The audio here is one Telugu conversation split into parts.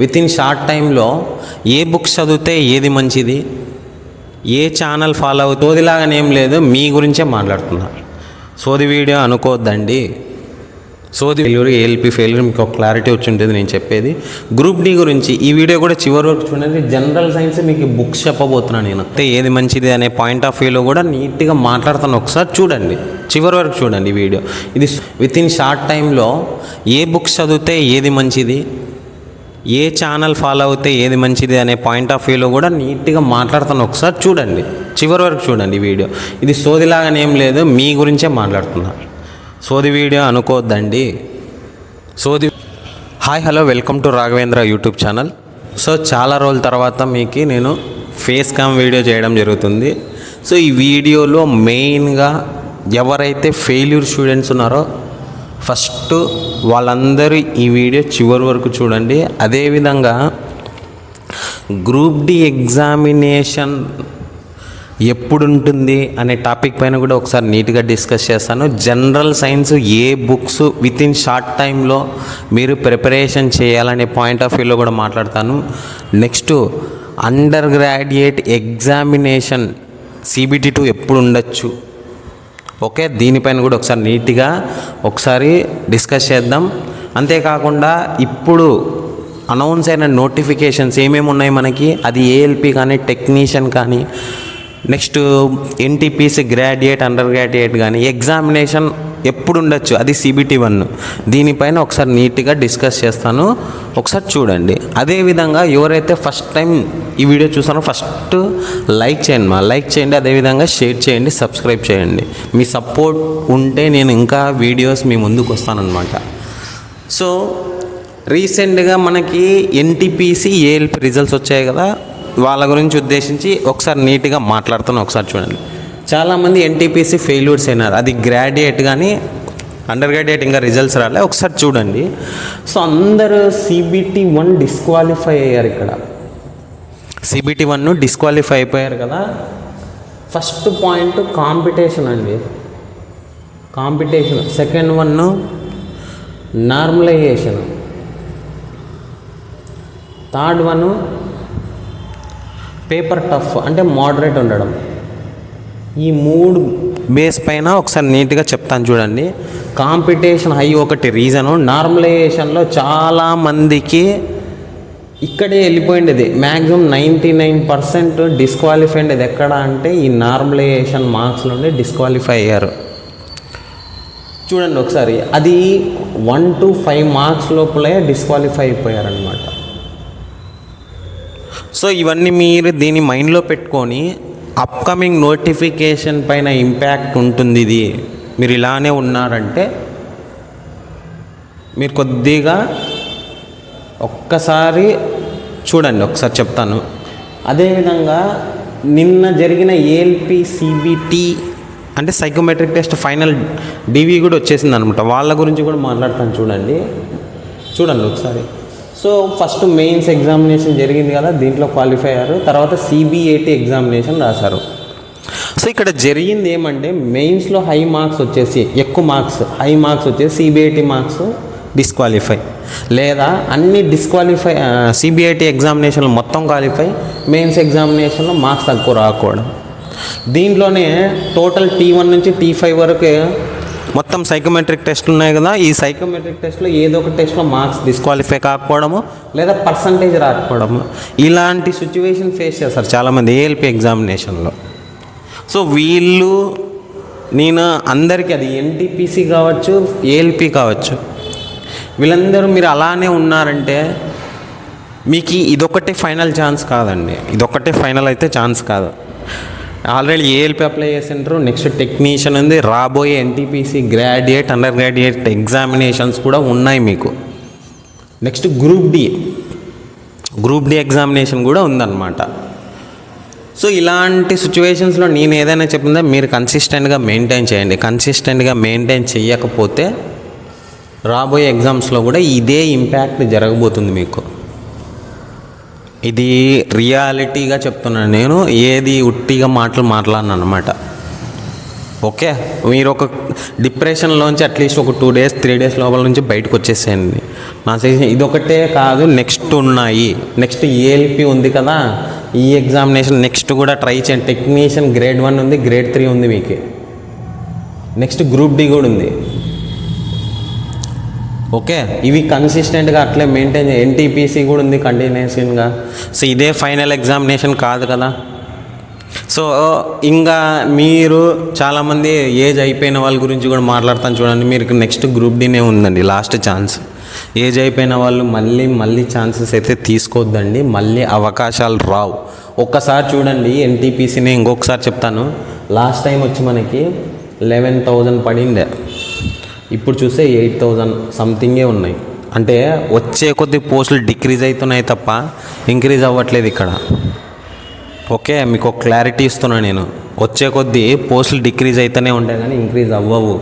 విత్ ఇన్ షార్ట్ టైంలో ఏ బుక్స్ చదివితే ఏది మంచిది, ఏ ఛానల్ ఫాలో అవుతోదిలాగానేం లేదు, మీ గురించే మాట్లాడుతున్నా. సోది వీడియో అనుకోవద్దండి. సోది ఫెయిల్యూర్, ఏఎల్పి ఫెయిల్యూర్ మీకు ఒక క్లారిటీ వచ్చి ఉంటుంది నేను చెప్పేది. గ్రూప్ డి గురించి ఈ వీడియో కూడా చివరి వరకు చూడండి. జనరల్ సైన్స్ మీకు బుక్స్ చెప్పబోతున్నాను నేను. అయితే ఏది మంచిది అనే పాయింట్ ఆఫ్ వ్యూలో కూడా నీట్గా మాట్లాడుతాను. ఒకసారి చూడండి, చివరి వరకు చూడండి వీడియో. ఇది విత్ ఇన్ షార్ట్ టైంలో ఏ బుక్స్ చదివితే ఏది మంచిది, ఏ ఛానల్ ఫాలో అవుతే ఏది మంచిది అనే పాయింట్ ఆఫ్ వ్యూలో కూడా నీట్గా మాట్లాడుతాను. ఒకసారి చూడండి, చివరి వరకు చూడండి వీడియో. ఇది సోదిలాగానేం లేదు, మీ గురించే మాట్లాడుతున్నా. సోది వీడియో అనుకోవద్దండి. సోది. Hi, hello, welcome to Raghavendra YouTube channel. So చాలా రోజుల తర్వాత మీకు నేను ఫేస్ క్యామ్ వీడియో చేయడం జరుగుతుంది. సో ఈ వీడియోలో మెయిన్గా ఎవరైతే ఫెయిల్యూర్ స్టూడెంట్స్ ఉన్నారో ఫస్ట్ వాళ్ళందరూ ఈ వీడియో చివరి వరకు చూడండి. అదేవిధంగా గ్రూప్ డి ఎగ్జామినేషన్ ఎప్పుడు ఉంటుంది అనే టాపిక్ పైన కూడా ఒకసారి నీట్గా డిస్కస్ చేస్తాను. General science A books with in short టైంలో మీరు ప్రిపరేషన్ చేయాలనే పాయింట్ ఆఫ్ వ్యూలో కూడా మాట్లాడతాను. Next under graduate examination CBT 2 ఎప్పుడు ఉండొచ్చు, ఓకే, దీనిపైన కూడా ఒకసారి నీట్గా ఒకసారి డిస్కస్ చేద్దాం. అంతేకాకుండా ఇప్పుడు అనౌన్స్ అయిన నోటిఫికేషన్స్ ఏమేమి ఉన్నాయి మనకి, అది ఏఎల్పి కానీ టెక్నీషియన్ కానీ next NTPC graduate under graduate కానీ ఎగ్జామినేషన్ ఎప్పుడు ఉండొచ్చు, అది CBT 1. దీనిపైన ఒకసారి నీట్గా డిస్కస్ చేస్తాను, ఒకసారి చూడండి. అదేవిధంగా ఎవరైతే ఫస్ట్ టైం ఈ వీడియో చూస్తారో ఫస్ట్ లైక్ చేయండి, అదేవిధంగా షేర్ చేయండి, సబ్స్క్రైబ్ చేయండి. మీ సపోర్ట్ ఉంటే నేను ఇంకా వీడియోస్ మీ ముందుకు వస్తానన్నమాట. సో రీసెంట్గా మనకి NTPC ALP రిజల్ట్స్ వచ్చాయి కదా, వాళ్ళ గురించి ఉద్దేశించి ఒకసారి నీట్గా మాట్లాడుతాను. ఒకసారి చూడండి. చాలామంది NTPC ఫెయిల్యూర్స్ అయినారు, అది గ్రాడ్యుయేట్ కానీ అండర్ గ్రాడ్యుయేట్ ఇంకా రిజల్ట్స్ రాలే. ఒకసారి చూడండి. సో అందరూ CBT 1 డిస్క్వాలిఫై అయ్యారు. ఇక్కడ CBT 1 డిస్క్వాలిఫై అయిపోయారు కదా. ఫస్ట్ పాయింట్ కాంపిటీషన్ అండి, competition. Second one normalization. Third one paper tough అంటే మోడరేట్ ఉండడం. ఈ 3 బేస్ పైన ఒకసారి నీట్గా చెప్తాను చూడండి. కాంపిటీషన్ హై ఒకటి రీజను. నార్మలైజేషన్లో చాలామందికి ఇక్కడే వెళ్ళిపోయింది. మ్యాక్సిమం 99% డిస్క్వాలిఫై అయ్యేది ఎక్కడ అంటే ఈ నార్మలైజేషన్ మార్క్స్ నుండి డిస్క్వాలిఫై అయ్యారు. చూడండి ఒకసారి, అది 1 to 5 మార్క్స్ లోపలే డిస్క్వాలిఫై అయిపోయారనమాట. సో ఇవన్నీ మీరు దీన్ని మైండ్లో పెట్టుకొని అప్కమింగ్ నోటిఫికేషన్ పైన ఇంపాక్ట్ ఉంటుంది. ఇది మీరు ఇలానే ఉన్నారంటే మీరు కొద్దిగా ఒక్కసారి చూడండి, ఒకసారి చెప్తాను. అదేవిధంగా నిన్న జరిగిన ALP CBT అంటే సైకోమెట్రిక్ టెస్ట్ ఫైనల్ DV కూడా వచ్చేసింది అనమాట. వాళ్ళ గురించి కూడా మాట్లాడతాను చూడండి ఒకసారి. సో ఫస్ట్ మెయిన్స్ ఎగ్జామినేషన్ జరిగింది కదా, దీంట్లో క్వాలిఫై అయ్యారు. తర్వాత CBAT ఎగ్జామినేషన్ రాశారు. సో ఇక్కడ జరిగింది ఏమంటే మెయిన్స్లో హై మార్క్స్ వచ్చేసి ఎక్కువ మార్క్స్ హై మార్క్స్ వచ్చేసి CBAT మార్క్స్ డిస్క్వాలిఫై, లేదా అన్ని డిస్క్వాలిఫై CBAT ఎగ్జామినేషన్లో మొత్తం క్వాలిఫై, మెయిన్స్ ఎగ్జామినేషన్లో మార్క్స్ తక్కువ రాకపోవడం. దీంట్లోనే టోటల్ T1 నుంచి T5 వరకు మొత్తం సైకోమెట్రిక్ టెస్ట్లు ఉన్నాయి కదా. ఈ సైకోమెట్రిక్ టెస్ట్లో ఏదో ఒక టెస్ట్లో మార్క్స్ డిస్క్వాలిఫై కాకపోవడము, లేదా పర్సంటేజ్ రాకపోవడము, ఇలాంటి సిచ్యువేషన్ ఫేస్ చేస్తారు చాలామంది ALP ఎగ్జామినేషన్లో. సో వీళ్ళు నేను అందరికీ, అది NTPC కావచ్చు ALP కావచ్చు, వీళ్ళందరూ మీరు అలానే ఉన్నారంటే మీకు ఇదొక్కటే ఫైనల్ ఛాన్స్ కాదండి. ఇదొక్కటే ఫైనల్ అయితే ఛాన్స్ కాదు. ఆల్రెడీ ALP అప్లై చేసింటారు. నెక్స్ట్ టెక్నీషియన్ ఉంది, రాబోయే NTPC graduate under graduate examinations కూడా ఉన్నాయి మీకు. నెక్స్ట్ గ్రూప్ డి ఎగ్జామినేషన్ కూడా ఉందన్నమాట. సో ఇలాంటి సిచ్యువేషన్స్లో నేను ఏదైనా చెప్పిందా మీరు కన్సిస్టెంట్గా మెయింటైన్ చేయండి. కన్సిస్టెంట్గా మెయింటైన్ చేయకపోతే రాబోయే ఎగ్జామ్స్లో కూడా ఇదే ఇంపాక్ట్ జరగబోతుంది మీకు. ఇది రియాలిటీగా చెప్తున్నాను నేను, ఏది ఉట్టిగా మాట్లాడినాను అనమాట. ఓకే, మీరు ఒక డిప్రెషన్లోంచి అట్లీస్ట్ ఒక 2 days 3 days లోపల నుంచి బయటకు వచ్చేసేయండి. నా సజెషన్ ఇదొకటే కాదు, నెక్స్ట్ ఉన్నాయి. నెక్స్ట్ ఏఎల్పి ఉంది కదా, ఈ ఎగ్జామినేషన్ నెక్స్ట్ కూడా ట్రై చేయండి. టెక్నీషియన్ గ్రేడ్ 1 ఉంది, గ్రేడ్ 3 ఉంది మీకు. నెక్స్ట్ గ్రూప్ డి కూడా ఉంది. ఓకే, ఇవి కన్సిస్టెంట్గా అట్లే మెయింటైన్ చేయండి. ఎన్టీపీసీ కూడా ఉంది కంటిన్యూషన్గా. సో ఇదే ఫైనల్ ఎగ్జామినేషన్ కాదు కదా. సో ఇంకా మీరు చాలామంది ఏజ్ అయిపోయిన వాళ్ళ గురించి కూడా మాట్లాడతాను చూడండి. మీరు నెక్స్ట్ గ్రూప్ డీనే ఉందండి లాస్ట్ ఛాన్స్. ఏజ్ అయిపోయిన వాళ్ళు మళ్ళీ ఛాన్సెస్ అయితే తీసుకోవద్దండి, మళ్ళీ అవకాశాలు రావు. ఒక్కసారి చూడండి ఎన్టీపీసీని, ఇంకొకసారి చెప్తాను. లాస్ట్ టైం వచ్చి మనకి 11,000 పడిందే, ఇప్పుడు చూస్తే 8,000 సంథింగే ఉన్నాయి. అంటే వచ్చే కొద్ది పోస్టులు డిక్రీజ్ అవుతున్నాయి తప్ప ఇంక్రీజ్ అవ్వట్లేదు ఇక్కడ. ఓకే, మీకు ఒక క్లారిటీ ఇస్తున్నాను నేను. వచ్చే కొద్దీ పోస్టులు డిక్రీజ్ అవుతూనే ఉంటాయి కానీ ఇంక్రీజ్ అవ్వవు,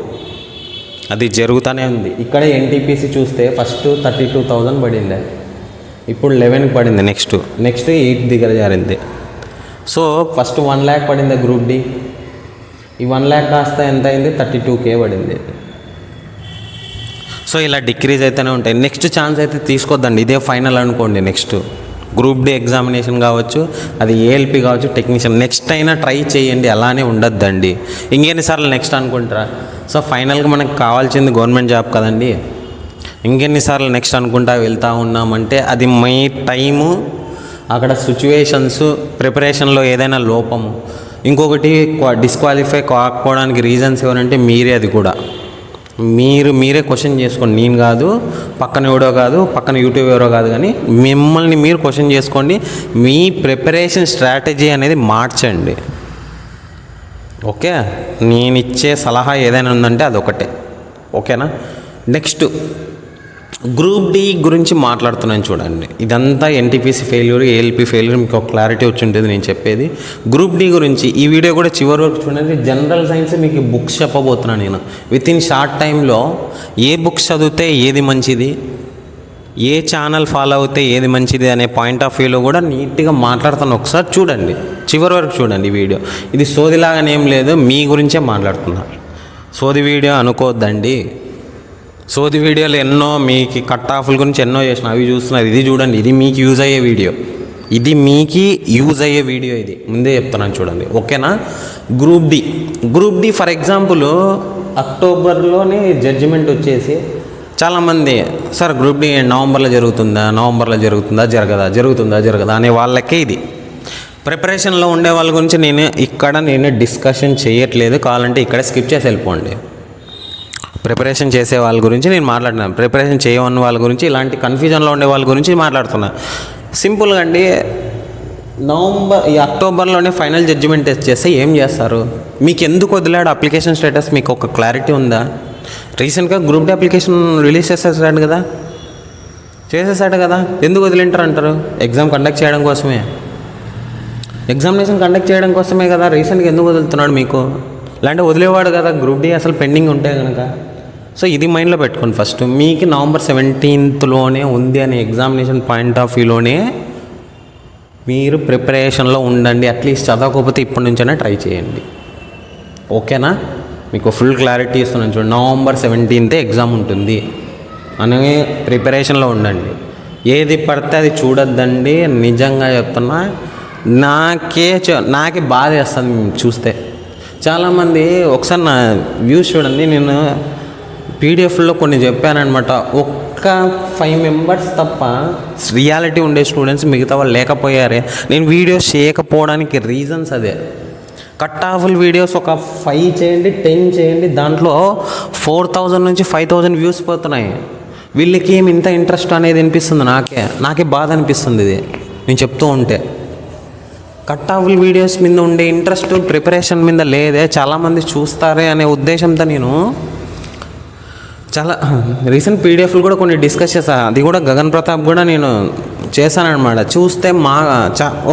అది జరుగుతూనే ఉంది. ఇక్కడ ఎన్టీపీసీ చూస్తే ఫస్ట్ 32,000 పడింది, ఇప్పుడు 11కి పడింది. నెక్స్ట్ 8 దగ్గర జారింది. సో ఫస్ట్ 1 lakh పడింది గ్రూప్ డి, ఈ 1 lakh కాస్త ఎంత అయింది, 32K పడింది. సో ఇలా డిక్రీజ్ అయితేనే ఉంటాయి. నెక్స్ట్ ఛాన్స్ అయితే తీసుకోద్దండి, ఇదే ఫైనల్ అనుకోండి. నెక్స్ట్ గ్రూప్ డి ఎగ్జామినేషన్ కావచ్చు, అది ఏఎల్పి కావచ్చు, టెక్నీషియన్ నెక్స్ట్ అయినా ట్రై చేయండి, అలానే ఉండొద్దండి. ఇంకెన్నిసార్లు నెక్స్ట్ అనుకుంటారా? సో ఫైనల్గా మనకు కావాల్సింది గవర్నమెంట్ జాబ్ కదండి. ఇంకెన్నిసార్లు నెక్స్ట్ అనుకుంటా వెళ్తూ ఉన్నామంటే అది మీ టైము, అక్కడ సిచ్యువేషన్స్, ప్రిపరేషన్లో ఏదైనా లోపము. ఇంకొకటి డిస్క్వాలిఫై కాకపోవడానికి రీజన్స్ ఎవరంటే మీరే. అది కూడా మీరే క్వశ్చన్ చేసుకోండి. నేను కాదు, పక్కన ఎవడో కాదు, పక్కన యూట్యూబ్ ఎవరో కాదు, కానీ మిమ్మల్ని మీరు క్వశ్చన్ చేసుకోండి. మీ ప్రిపరేషన్ స్ట్రాటజీ అనేది మార్చండి. ఓకే, నేను ఇచ్చే సలహా ఏదైనా ఉందంటే అదొకటే. ఓకేనా? నెక్స్ట్ గ్రూప్ డి గురించి మాట్లాడుతున్నాను చూడండి. ఇదంతా ఎన్టీపీసీ ఫెయిల్యూర్, ఏఎల్పి ఫెయిల్యూర్, మీకు ఒక క్లారిటీ వచ్చి ఉంటుంది నేను చెప్పేది. గ్రూప్ డి గురించి ఈ వీడియో కూడా చివరి వరకు చూడండి. జనరల్ సైన్స్ మీకు బుక్స్ చెప్పబోతున్నాను నేను. విత్ ఇన్ షార్ట్ టైంలో ఏ బుక్స్ చదివితే ఏది మంచిది, ఏ ఛానల్ ఫాలో అవుతే ఏది మంచిది అనే పాయింట్ ఆఫ్ వ్యూలో కూడా నీట్గా మాట్లాడుతాను. ఒకసారి చూడండి, చివరి వరకు చూడండి వీడియో. ఇది సోదిలాగానేం లేదు, మీ గురించే మాట్లాడుతున్నా. సోది వీడియో అనుకోవద్దండి. సోది వీడియోలు ఎన్నో మీకు కట్ ఆఫ్ల గురించి ఎన్నో చేసిన, అవి చూస్తున్నారు. ఇది చూడండి, ఇది మీకు యూజ్ అయ్యే వీడియో, ఇది ఇది ముందే చెప్తున్నాను చూడండి. ఓకేనా? గ్రూప్ డి ఫర్ ఎగ్జాంపుల్ అక్టోబర్లోనే జడ్జిమెంట్ వచ్చేసి చాలామంది సార్ గ్రూప్ డి నవంబర్లో జరుగుతుందా జరగదా అనే వాళ్ళకే ఇది. ప్రిపరేషన్లో ఉండే వాళ్ళ గురించి నేను డిస్కషన్ చేయట్లేదు, కావాలంటే ఇక్కడ స్కిప్ చేసి వెళ్ళిపోండి. ప్రిపరేషన్ చేసే వాళ్ళ గురించి నేను మాట్లాడినాను, ప్రిపరేషన్ చేయని వాళ్ళ గురించి, ఇలాంటి కన్ఫ్యూజన్లో ఉండే వాళ్ళ గురించి మాట్లాడుతున్నా. సింపుల్గా అండి, అక్టోబర్లోనే ఫైనల్ జడ్జిమెంట్ టెస్ట్ చేస్తే ఏం చేస్తారు? మీకు ఎందుకు వదిలాడు అప్లికేషన్ స్టేటస్, మీకు ఒక క్లారిటీ ఉందా? రీసెంట్గా గ్రూప్ డి అప్లికేషన్ రిలీజ్ చేసేసాడు కదా, ఎందుకు వదిలింటారు అంటారు? ఎగ్జామ్ కండక్ట్ చేయడం కోసమే, ఎగ్జామినేషన్ కండక్ట్ చేయడం కోసమే కదా. రీసెంట్గా ఎందుకు వదులుతున్నాడు మీకు? లేదంటే వదిలేవాడు కదా గ్రూప్ డి అసలు పెండింగ్ ఉంటే కనుక. సో ఇది మైండ్లో పెట్టుకోండి. ఫస్ట్ మీకు November 17th ఉంది అనే ఎగ్జామినేషన్ పాయింట్ ఆఫ్ వ్యూలోనే మీరు ప్రిపరేషన్లో ఉండండి. అట్లీస్ట్ చదవకపోతే ఇప్పటి నుంచైనా ట్రై చేయండి. ఓకేనా? మీకు ఫుల్ క్లారిటీ ఇస్తున్నాను చూడండి. November 17th ఎగ్జామ్ ఉంటుంది అనే ప్రిపరేషన్లో ఉండండి. ఏది పడితే అది చూడొద్దండి. నిజంగా చెప్తున్నా, నాకే బాధ వేస్తుంది చూస్తే. చాలామంది ఒకసారి నా వ్యూస్ చూడండి, నేను పీడిఎఫ్లో కొన్ని చెప్పానమాట. ఒక్క 5 members తప్ప రియాలిటీ ఉండే స్టూడెంట్స్ మిగతా వాళ్ళు లేకపోయారే. నేను వీడియోస్ చేయకపోవడానికి రీజన్స్ అదే. కట్ ఆఫ్ల వీడియోస్ ఒక 5 చేయండి, 10 చేయండి, దాంట్లో 4,000 నుంచి 5,000 వ్యూస్ పోతున్నాయి. వీళ్ళకి ఏమి ఇంత ఇంట్రెస్ట్ అనేది అనిపిస్తుంది. నాకే బాధ అనిపిస్తుంది ఇది నేను చెప్తూ ఉంటే. కట్ ఆఫ్ల వీడియోస్ మీద ఉండే ఇంట్రెస్ట్ ప్రిపరేషన్ మీద లేదే. చాలామంది చూస్తారే అనే ఉద్దేశంతో నేను చాలా రీసెంట్ పీడిఎఫ్లు కూడా కొన్ని డిస్కస్ చేశాను. అది కూడా గగన్ ప్రతాప్ కూడా నేను చేశానన్నమాట. చూస్తే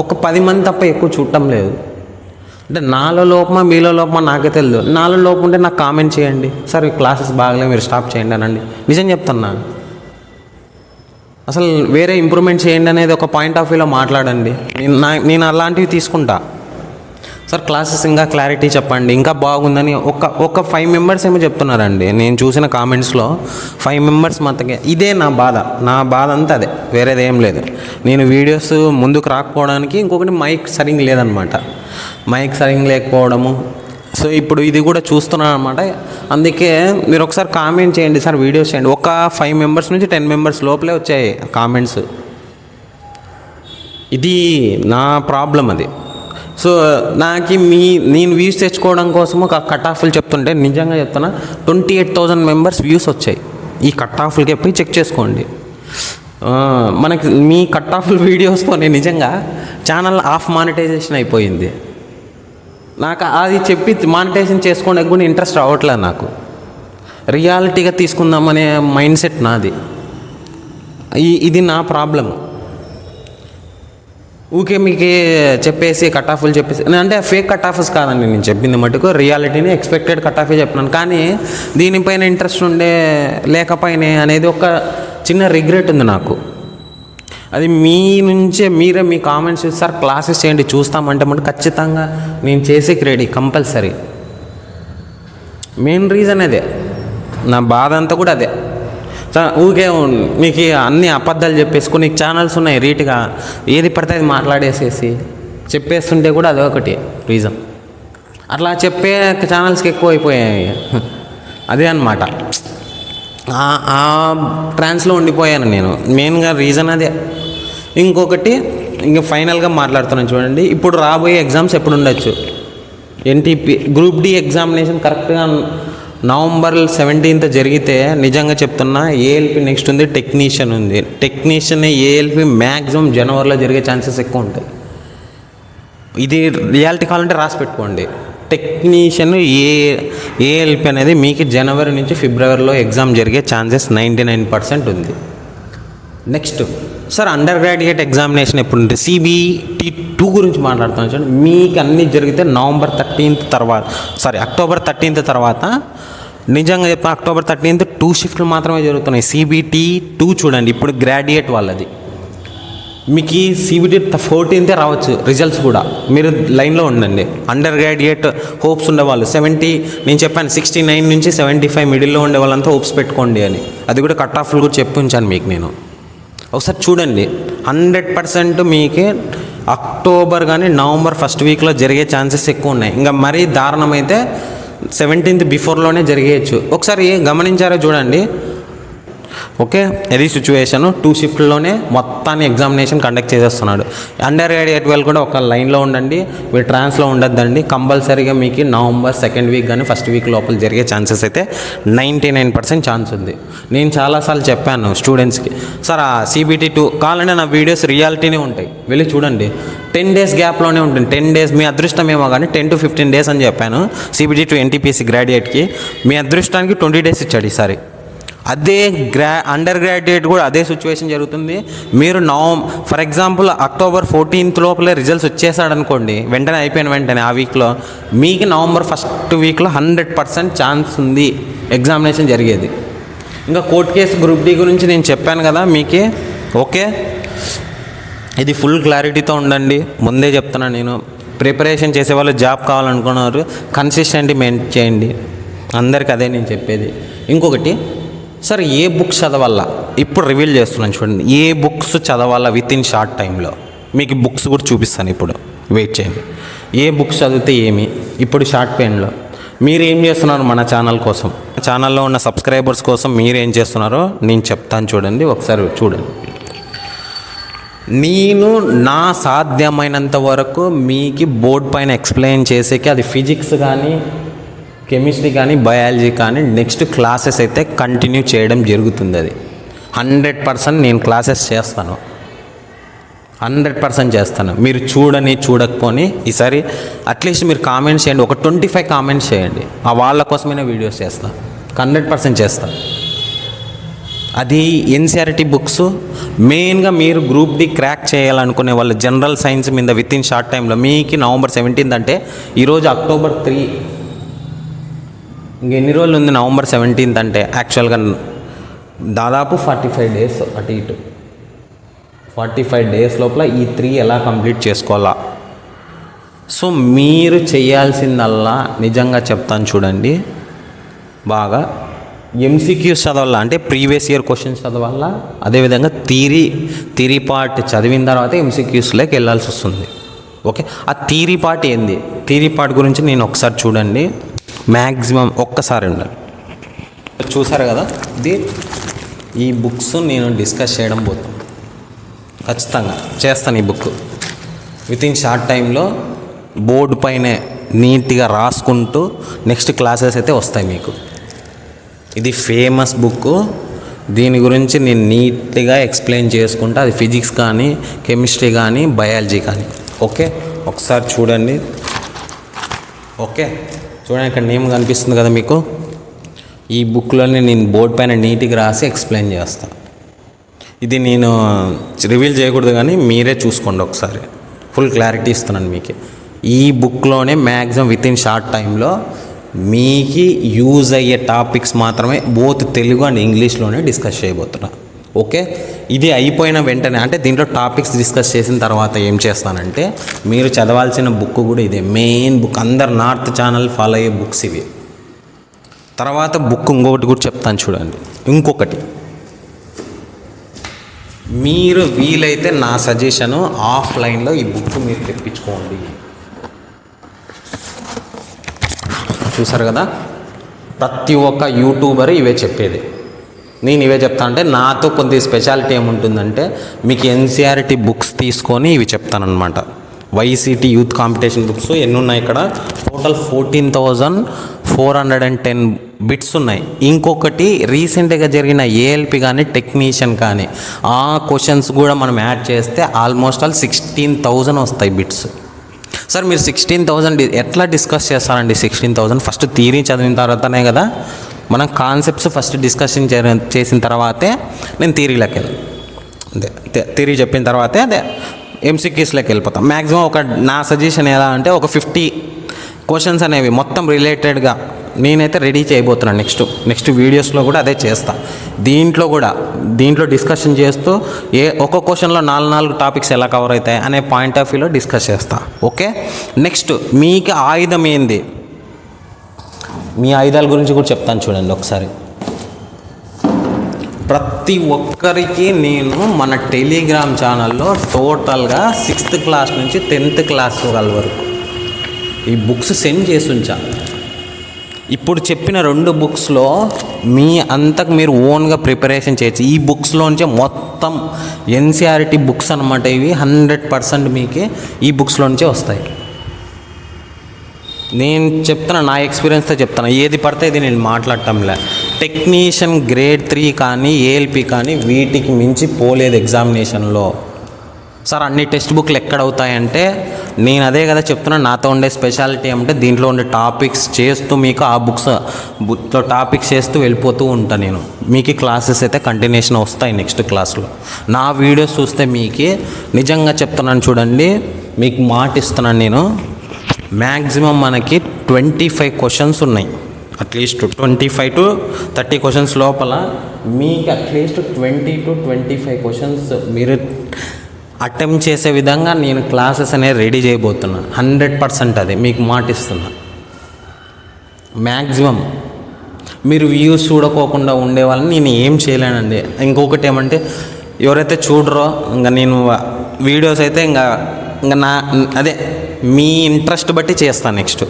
ఒక 10 మంది తప్ప ఎక్కువ చూడటం లేదు. అంటే నాలో లోపమా మీలో లోపమా నాకే తెలియదు. నాలో లోపం ఉంటే నాకు కామెంట్ చేయండి, సార్ ఈ క్లాసెస్ బాగలే మీరు స్టాప్ చేయండి అనండి. నిజం చెప్తున్నా, అసలు వేరే ఇంప్రూవ్మెంట్ చేయండి అనేది ఒక పాయింట్ ఆఫ్ వ్యూలో మాట్లాడండి. నేను అలాంటివి తీసుకుంటా. సార్ క్లాసెస్ ఇంకా క్లారిటీ చెప్పండి, ఇంకా బాగుందని ఒక 5 మెంబర్స్ ఏమో చెప్తున్నారండి. నేను చూసిన కామెంట్స్లో 5 మెంబర్స్ మాత్రమే. ఇదే నా బాధ అంతా అదే, వేరేది ఏం లేదు. నేను వీడియోస్ ముందుకు రాకపోవడానికి ఇంకొకటి మైక్ సరిగ్గా లేదనమాట. మైక్ సరిగ్గా లేకపోవడము. సో ఇప్పుడు ఇది కూడా చూస్తున్నాను అనమాట. అందుకే మీరు ఒకసారి కామెంట్ చేయండి సార్, వీడియోస్ చేయండి. ఒక 5 మెంబర్స్ నుంచి 10 మెంబర్స్ లోపలే వచ్చాయి కామెంట్స్. ఇది నా ప్రాబ్లం అది. సో నేను వ్యూస్ తెచ్చుకోవడం కోసము కట్ ఆఫ్లు చెప్తుంటే నిజంగా చెప్తున్నా 28,000 మెంబర్స్ వ్యూస్ వచ్చాయి. ఈ కట్ ఆఫ్లకి పోయి చెక్ చేసుకోండి. మనకి మీ కట్ ఆఫ్ల వీడియోస్తోనే నిజంగా ఛానల్ ఆఫ్ మానిటైజేషన్ అయిపోయింది. నాకు అది చెప్పి మానిటైజేషన్ చేసుకోవడానికి కూడా ఇంట్రెస్ట్ రావట్లేదు. నాకు రియాలిటీగా తీసుకుందామనే మైండ్ సెట్ నాది. ఇది నా ప్రాబ్లం. ఊకే మీకు చెప్పేసి కట్ ఆఫ్లు చెప్పేసి, అంటే ఫేక్ కట్ ఆఫ్స్ కాదండి నేను చెప్పింది మటుకు, రియాలిటీని ఎక్స్పెక్టెడ్ కట్ ఆఫే చెప్పినాను. కానీ దీనిపైన ఇంట్రెస్ట్ లేకపోయినా అనేది ఒక చిన్న రిగ్రెట్ ఉంది నాకు. అది మీ నుంచే మీరే మీ కామెంట్స్ సార్ క్లాసెస్ చేయండి చూస్తామంటే మటు ఖచ్చితంగా నేను చేసేకి రెడీ, కంపల్సరీ. మెయిన్ రీజన్ అదే, నా బాధ అంతా కూడా అదే. ఊకే మీకు అన్ని అబద్ధాలు చెప్పేసుకుని నీకు ఛానల్స్ ఉన్నాయి రీట్గా, ఏది పడితే అది మాట్లాడేసేసి చెప్పేస్తుంటే కూడా అదొకటి రీజన్. అట్లా చెప్పే ఛానల్స్కి ఎక్కువ అయిపోయాయి. అదే అన్నమాట, ఆ ట్రాన్స్లో ఉండిపోయాను నేను. మెయిన్గా రీజన్ అదే. ఇంకొకటి ఇంకా ఫైనల్గా మాట్లాడుతున్నాను చూడండి. ఇప్పుడు రాబోయే ఎగ్జామ్స్ ఎప్పుడు ఉండొచ్చు? ఎన్టీపీ గ్రూప్ డి ఎగ్జామినేషన్ కరెక్ట్గా నవంబర్ 17th జరిగితే నిజంగా చెప్తున్నా ఏఎల్పి నెక్స్ట్ ఉంది, టెక్నీషియన్ ఉంది. టెక్నీషియన్ ఏఎల్పి మ్యాక్సిమం జనవరిలో జరిగే ఛాన్సెస్ ఎక్కువ ఉంటాయి. ఇది రియాలిటీ కావాలంటే రాసి పెట్టుకోండి. టెక్నీషియన్ ఏఎల్పి అనేది మీకు జనవరి నుంచి ఫిబ్రవరిలో ఎగ్జామ్ జరిగే ఛాన్సెస్ 99% ఉంది. Next sir under graduate examination ఎప్పుడు ఉంటుంది? CBT 2 గురించి మాట్లాడుతున్నాను చూడండి. మీకు అన్నీ జరిగితే అక్టోబర్ 13th తర్వాత, నిజంగా చెప్పిన అక్టోబర్ 13th 2 షిఫ్ట్లు మాత్రమే జరుగుతున్నాయి. CBT 2 చూడండి, ఇప్పుడు గ్రాడ్యుయేట్ వాళ్ళది. మీకు ఈ CBT 14th రావచ్చు రిజల్ట్స్ కూడా. మీరు లైన్లో ఉండండి. అండర్ గ్రాడ్యుయేట్ హోప్స్ ఉండేవాళ్ళు 70, నేను చెప్పాను 69 నుంచి 75 మిడిల్లో ఉండే వాళ్ళంతా హోప్స్ పెట్టుకోండి అని. అది కూడా కట్ ఆఫ్లు కూడా చెప్పి ఉంచాను మీకు నేను. ఒకసారి చూడండి, 100% మీకు అక్టోబర్ కానీ నవంబర్ ఫస్ట్ వీక్లో జరిగే ఛాన్సెస్ ఎక్కువ ఉన్నాయి. ఇంకా మరీ దారుణమైతే 17th బిఫోర్లోనే జరిగేయచ్చు. ఒకసారి గమనించారో చూడండి. ఓకే, ఇది సిచ్యువేషను. 2 షిఫ్ట్లోనే మొత్తాన్ని ఎగ్జామినేషన్ కండక్ట్ చేసేస్తున్నాడు. అండర్ గ్రాడ్యుయేట్ వాళ్ళు కూడా ఒక లైన్లో ఉండండి, మీరు ట్రాన్స్లో ఉండొద్దండి. కంపల్సరీగా మీకు నవంబర్ 2nd వీక్ కానీ ఫస్ట్ వీక్ లోపల జరిగే ఛాన్సెస్ అయితే 99% ఛాన్స్ ఉంది. నేను చాలాసార్లు చెప్పాను స్టూడెంట్స్కి, సార్ ఆ CBT 2 కావాలంటే నా వీడియోస్ రియాలిటీనే ఉంటాయి, వెళ్ళి చూడండి. 10 days గ్యాప్లోనే ఉంటుంది. 10 days మీ అదృష్టమేమో కానీ 10 to 15 days అని చెప్పాను CBT 2 NTPC గ్రాడ్యుయేట్కి. మీ అదృష్టానికి 20 days ఇచ్చాడు ఈసారి. అదే అండర్ గ్రాడ్యుయేట్ కూడా అదే సిచ్యువేషన్ జరుగుతుంది. మీరు ఫర్ ఎగ్జాంపుల్ అక్టోబర్ 14th లోపలే రిజల్ట్స్ వచ్చేసాడు అనుకోండి, వెంటనే అయిపోయిన వెంటనే ఆ వీక్లో మీకు నవంబర్ ఫస్ట్ వీక్లో 100% ఛాన్స్ ఉంది ఎగ్జామినేషన్ జరిగేది. ఇంకా కోర్టు కేసు గ్రూప్ డి గురించి నేను చెప్పాను కదా మీకే. ఓకే, ఇది ఫుల్ క్లారిటీతో ఉండండి. ముందే చెప్తున్నాను నేను, ప్రిపరేషన్ చేసే వాళ్ళు జాబ్ కావాలనుకున్నారు, కన్సిస్టెంట్ మెయింటైన్ చేయండి. అందరికి అదే నేను చెప్పేది. ఇంకొకటి, సార్ ఏ బుక్స్ చదవాలా ఇప్పుడు రివీల్ చేస్తున్నాను చూడండి. ఏ బుక్స్ చదవాలా విత్ ఇన్ షార్ట్ టైంలో మీకు బుక్స్ కూడా చూపిస్తాను. ఇప్పుడు వెయిట్ చేయండి. ఏ బుక్స్ చదివితే ఏమి ఇప్పుడు షార్ట్ పెయిన్లో మీరు ఏం చేస్తున్నారు మన ఛానల్ కోసం, ఛానల్లో ఉన్న సబ్స్క్రైబర్స్ కోసం మీరు ఏం చేస్తున్నారో నేను చెప్తాను చూడండి. ఒకసారి చూడండి. నేను నా సాధ్యమైనంత వరకు మీకు బోర్డ్ పైన ఎక్స్ప్లెయిన్ చేసేకి, అది ఫిజిక్స్ కానీ కెమిస్ట్రీ కానీ బయాలజీ కానీ నెక్స్ట్ క్లాసెస్ అయితే కంటిన్యూ చేయడం జరుగుతుంది. అది 100% నేను క్లాసెస్ చేస్తాను, 100% చేస్తాను. మీరు చూడకపోని ఈసారి అట్లీస్ట్ మీరు కామెంట్స్ చేయండి. ఒక 25 కామెంట్స్ చేయండి. ఆ వాళ్ళ కోసమైనా వీడియోస్ చేస్తాను, 100% చేస్తాను. అది NCERT బుక్స్. మెయిన్గా మీరు గ్రూప్ డి క్రాక్ చేయాలనుకునే వాళ్ళు జనరల్ సైన్స్ మీద విత్ ఇన్ షార్ట్ టైంలో మీకు నవంబర్ 17th అంటే ఈరోజు అక్టోబర్ 3, ఇంకెన్ని రోజులు ఉంది నవంబర్ 17th అంటే? యాక్చువల్గా దాదాపు 45 days అటు ఇటు. 45 days లోపల ఈ 3 ఎలా కంప్లీట్ చేసుకోవాలా? సో మీరు చేయాల్సిందల్లా నిజంగా చెప్తాను చూడండి, బాగా ఎంసీక్యూస్ చదవాలా, అంటే ప్రీవియస్ ఇయర్ క్వశ్చన్స్ చదవాలా, అదేవిధంగా థీరీ పార్ట్ చదివిన తర్వాత ఎంసీక్యూస్లోకి వెళ్ళాల్సి వస్తుంది. ఓకే, ఆ థీరీ పార్ట్ ఏంది, థీరీ పార్ట్ గురించి నేను ఒకసారి చూడండి, మ్యాక్సిమం ఒక్కసారి ఉండాలి. చూసారు కదా, ఈ బుక్స్ నేను డిస్కస్ చేయడం పోతాను, ఖచ్చితంగా చేస్తాను. ఈ బుక్ వితిన్ షార్ట్ టైంలో బోర్డు పైనే నీట్గా రాసుకుంటూ నెక్స్ట్ క్లాసెస్ అయితే వస్తాయి మీకు. ఇది ఫేమస్ బుక్, దీని గురించి నేను నీట్గా ఎక్స్ప్లెయిన్ చేసుకుంటా, అది ఫిజిక్స్ కానీ కెమిస్ట్రీ కానీ బయాలజీ కానీ. ఓకే, ఒకసారి చూడండి. ఓకే, చూడండి, ఇక్కడ నేమ్ కనిపిస్తుంది కదా మీకు. ఈ బుక్లోనే నేను బోర్డు పైన నీట్గా రాసి ఎక్స్ప్లెయిన్ చేస్తాను. ఇది నేను రివీల్ చేయకూడదు కానీ మీరే చూసుకోండి ఒకసారి, ఫుల్ క్లారిటీ ఇస్తున్నాను మీకు. ఈ బుక్లోనే మ్యాక్సిమం వితిన్ షార్ట్ టైంలో మీకు యూజ్ అయ్యే టాపిక్స్ మాత్రమే బోత్ తెలుగు అండ్ ఇంగ్లీష్లోనే డిస్కస్ చేయబోతున్నా. ఓకే, ఇది అయిపోయిన వెంటనే, అంటే దీంట్లో టాపిక్స్ డిస్కస్ చేసిన తర్వాత ఏం చేస్తానంటే, మీరు చదవాల్సిన బుక్ కూడా ఇదే మెయిన్ బుక్, అందరు నార్త్ ఛానల్ ఫాలో అయ్యే బుక్స్ ఇవి. తర్వాత బుక్ ఇంకొకటి కూడా చెప్తాను చూడండి. ఇంకొకటి, మీరు వీలైతే నా సజెషను ఆఫ్లైన్లో ఈ బుక్ మీరు తెప్పించుకోండి. చూసారు కదా, ప్రతి ఒక్క యూట్యూబర్ ఇవే చెప్పేది, నేను ఇవే చెప్తాను. అంటే నాతో కొద్ది స్పెషాలిటీ ఏముంటుందంటే, మీకు ఎన్సీఆర్టీ బుక్స్ తీసుకొని ఇవి చెప్తానమాట. వైసీటీ యూత్ కాంపిటీషన్ బుక్స్ ఎన్ని ఉన్నాయి ఇక్కడ, టోటల్ 14,410 బిట్స్ ఉన్నాయి. ఇంకొకటి రీసెంట్గా జరిగిన ఏఎల్పి కానీ టెక్నీషియన్ కానీ ఆ క్వశ్చన్స్ కూడా మనం యాడ్ చేస్తే ఆల్మోస్ట్ 16,000 వస్తాయి బిట్స్. సార్ మీరు 16,000 ఎట్లా డిస్కస్ చేస్తారండి? 16,000 ఫస్ట్ థియరీ చదివిన తర్వాతనే కదా, మనం కాన్సెప్ట్స్ ఫస్ట్ డిస్కషన్ చేసిన తర్వాతే నేను థియరీలోకి వెళ్ళాను. అదే థియరీ చెప్పిన తర్వాతే అదే ఎంసీక్యూస్లోకి వెళ్ళిపోతాం. మ్యాక్సిమం నా సజెషన్ ఎలా అంటే, ఒక 50 క్వశ్చన్స్ అనేవి మొత్తం రిలేటెడ్గా నేనైతే రెడీ చేయబోతున్నాను. నెక్స్ట్ వీడియోస్లో కూడా అదే చేస్తా. దీంట్లో డిస్కషన్ చేస్తూ ఒక్కో క్వశ్చన్లో 4 టాపిక్స్ ఎలా కవర్ అవుతాయి అనే పాయింట్ ఆఫ్ వ్యూలో డిస్కస్ చేస్తా. ఓకే, నెక్స్ట్ మీకు ఆయుధం ఏంది, మీ ఆయుధాల గురించి కూడా చెప్తాను చూడండి ఒకసారి. ప్రతి ఒక్కరికి నేను మన టెలిగ్రామ్ ఛానల్లో టోటల్గా 6th క్లాస్ నుంచి 10th క్లాస్ వరకు ఈ బుక్స్ సెండ్ చేసి ఉంచా. ఇప్పుడు చెప్పిన 2 బుక్స్లో మీ అంతకు మీరు ఓన్గా ప్రిపరేషన్ చేయొచ్చు. ఈ బుక్స్లోంచే మొత్తం ఎన్సీఆర్టీ బుక్స్ అనమాట. ఇవి 100% మీకు ఈ బుక్స్లోంచే వస్తాయి. నేను చెప్తున్నా, నా ఎక్స్పీరియన్స్తో చెప్తాను, ఏది పడితే ఇది నేను మాట్లాడటంలే. టెక్నీషియన్ గ్రేడ్ 3 కానీ ఏఎల్పి కానీ వీటికి మించి పోలేదు ఎగ్జామినేషన్లో. సార్ అన్ని టెక్స్ట్ బుక్లు ఎక్కడ అవుతాయంటే, నేను అదే కదా చెప్తున్నా, నాతో ఉండే స్పెషాలిటీ అంటే దీంట్లో ఉండే టాపిక్స్ చేస్తూ మీకు ఆ బుక్లో టాపిక్స్ చేస్తూ వెళ్ళిపోతూ ఉంటాను నేను. మీకు క్లాసెస్ అయితే కంటిన్యూషన్ వస్తాయి నెక్స్ట్ క్లాస్లో. నా వీడియోస్ చూస్తే మీకు నిజంగా చెప్తున్నాను చూడండి, మీకు మాట ఇస్తున్నాను నేను. మ్యాక్సిమం మనకి 25 క్వశ్చన్స్ ఉన్నాయి, అట్లీస్ట్ 25 to 30 క్వశ్చన్స్ లోపల మీకు అట్లీస్ట్ 20 to 25 క్వశ్చన్స్ మీరు అటెంప్ట్ చేసే విధంగా నేను క్లాసెస్ అనేది రెడీ చేయబోతున్నాను. 100% అది మీకు మాట ఇస్తున్నా. మ్యాక్సిమం మీరు వ్యూస్ చూడకోకుండా ఉండే వాళ్ళని నేను ఏం చేయలేనండి. ఇంకొకటి ఏమంటే, ఎవరైతే చూడరో ఇంకా నేను వీడియోస్ అయితే ఇంకా నా అదే మీ ఇంట్రెస్ట్ బట్టి చేస్తాను. నెక్స్ట్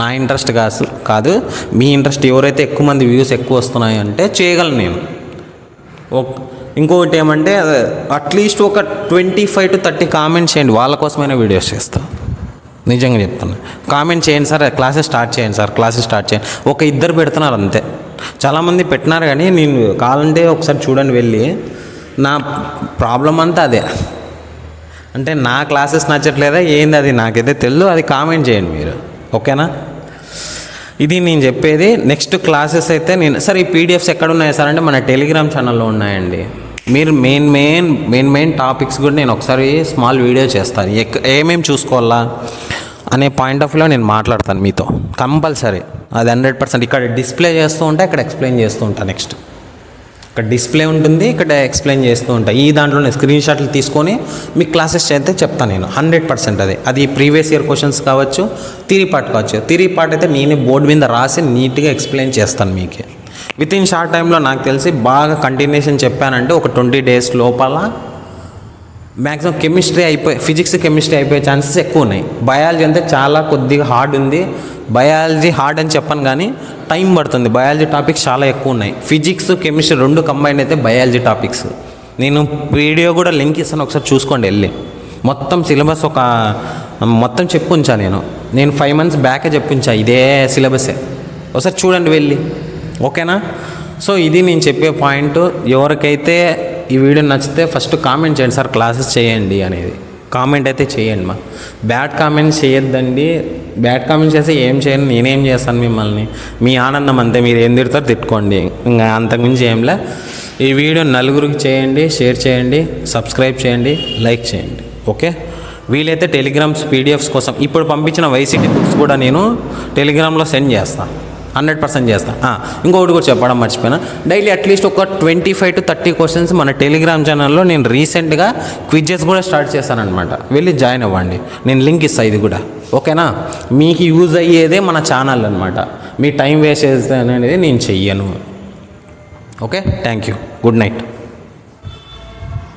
నా ఇంట్రెస్ట్ కాదు మీ ఇంట్రెస్ట్. ఎవరైతే ఎక్కువ మంది వ్యూస్ ఎక్కువ వస్తున్నాయి అంటే చేయగలను నేను. ఇంకొకటి ఏమంటే, అట్లీస్ట్ ఒక 25 to 30 కామెంట్స్ చేయండి, వాళ్ళ కోసమైనా వీడియోస్ చేస్తాను. నిజంగా చెప్తాను, కామెంట్ చేయండి సార్, క్లాసెస్ స్టార్ట్ చేయండి సార్, క్లాసెస్ స్టార్ట్ చేయండి. ఒక 2 పెడుతున్నారు అంతే, చాలామంది పెట్టినారు కానీ నేను కావాలంటే ఒకసారి చూడండి వెళ్ళి. నా ప్రాబ్లం అంతా అదే, అంటే నా క్లాసెస్ నచ్చట్లేదా ఏంది అది నాకైతే తెలియదు. అది కామెంట్ చేయండి మీరు, ఓకేనా? ఇది నేను చెప్పేది. నెక్స్ట్ క్లాసెస్ అయితే నేను సార్ ఈ పీడిఎఫ్స్ ఎక్కడ ఉన్నాయి సార్ అంటే మన టెలిగ్రామ్ ఛానల్లో ఉన్నాయండి. మీరు మెయిన్ టాపిక్స్ కూడా నేను ఒకసారి స్మాల్ వీడియో చేస్తాను, ఏమేమి చూసుకోవాలా అనే పాయింట్ ఆఫ్ వ్యూలో నేను మాట్లాడతాను మీతో కంపల్సరీ. అది 100% ఇక్కడ డిస్ప్లే చేస్తూ ఉంటే అక్కడ ఎక్స్ప్లెయిన్ చేస్తూ ఉంటాను నెక్స్ట్. ఇక్కడ డిస్ప్లే ఉంటుంది, ఇక్కడ ఎక్స్ప్లెయిన్ చేస్తూ ఉంటాయి. ఈ దాంట్లోనే స్క్రీన్ షాట్లు తీసుకొని మీకు క్లాసెస్ చేస్తే చెప్తాను నేను 100%. అది ప్రీవియస్ ఇయర్ క్వశ్చన్స్ కావచ్చు, థియరీ పార్ట్ కావచ్చు. థియరీ పార్ట్ అయితే నేనే బోర్డు మీద రాసి నీట్గా ఎక్స్ప్లెయిన్ చేస్తాను మీకు. విత్ ఇన్ షార్ట్ టైంలో నాకు తెలిసి బాగా కంటిన్యూషన్ చెప్పానంటే ఒక 20 days లోపల మ్యాక్సిమం ఫిజిక్స్ కెమిస్ట్రీ అయిపోయే ఛాన్సెస్ ఎక్కువ ఉన్నాయి. బయాలజీ అంటే చాలా కొద్దిగా హార్డ్ ఉంది. బయాలజీ హార్డ్ అని చెప్పను కానీ టైం పడుతుంది. బయాలజీ టాపిక్స్ చాలా ఎక్కువ ఉన్నాయి. ఫిజిక్స్ కెమిస్ట్రీ 2 కంబైన్ అయితే బయాలజీ టాపిక్స్. నేను వీడియో కూడా లింక్ ఇస్తాను, ఒకసారి చూసుకోండి వెళ్ళి. మొత్తం సిలబస్ మొత్తం చెప్పుంచా నేను 5 months బ్యాకే చెప్పించా, ఇదే సిలబసే. ఒకసారి చూడండి వెళ్ళి, ఓకేనా? సో ఇది నేను చెప్పే పాయింట్. ఎవరికైతే ఈ వీడియో నచ్చితే ఫస్ట్ కామెంట్ చేయండి, సార్ క్లాసెస్ చేయండి అనేది కామెంట్ అయితే చేయండి. బ్యాడ్ కామెంట్స్ చేయొద్దండి. బ్యాడ్ కామెంట్స్ చేస్తే ఏం చేయను, నేనేం చేస్తాను మిమ్మల్ని. మీ ఆనందం అంతే, మీరు ఏం తిడతారో తిట్టుకోండి, ఇంకా అంతకుమించి ఏంలే. ఈ వీడియో నలుగురికి చేయండి, షేర్ చేయండి, సబ్స్క్రైబ్ చేయండి, లైక్ చేయండి, ఓకే? వీలైతే టెలిగ్రామ్స్ పీడిఎఫ్స్ కోసం ఇప్పుడు పంపించిన వైసీటీ బుక్స్ కూడా నేను టెలిగ్రామ్లో సెండ్ చేస్తాను, 100% చేస్తాను. ఇంకొకటి కూడా చెప్పడం మర్చిపోయినా, డైలీ అట్లీస్ట్ ఒక 25 to 30 క్వశ్చన్స్ మన టెలిగ్రామ్ ఛానల్లో నేను రీసెంట్గా క్విజెస్ కూడా స్టార్ట్ చేశానమాట. వెళ్ళి జాయిన్ అవ్వండి, నేను లింక్ ఇస్తాను ఇది కూడా, ఓకేనా? మీకు యూజ్ అయ్యేదే మన ఛానల్ అనమాట. మీ టైం వేస్ట్ చేస్తే అనేది నేను చెయ్యను. Okay, thank you, good night.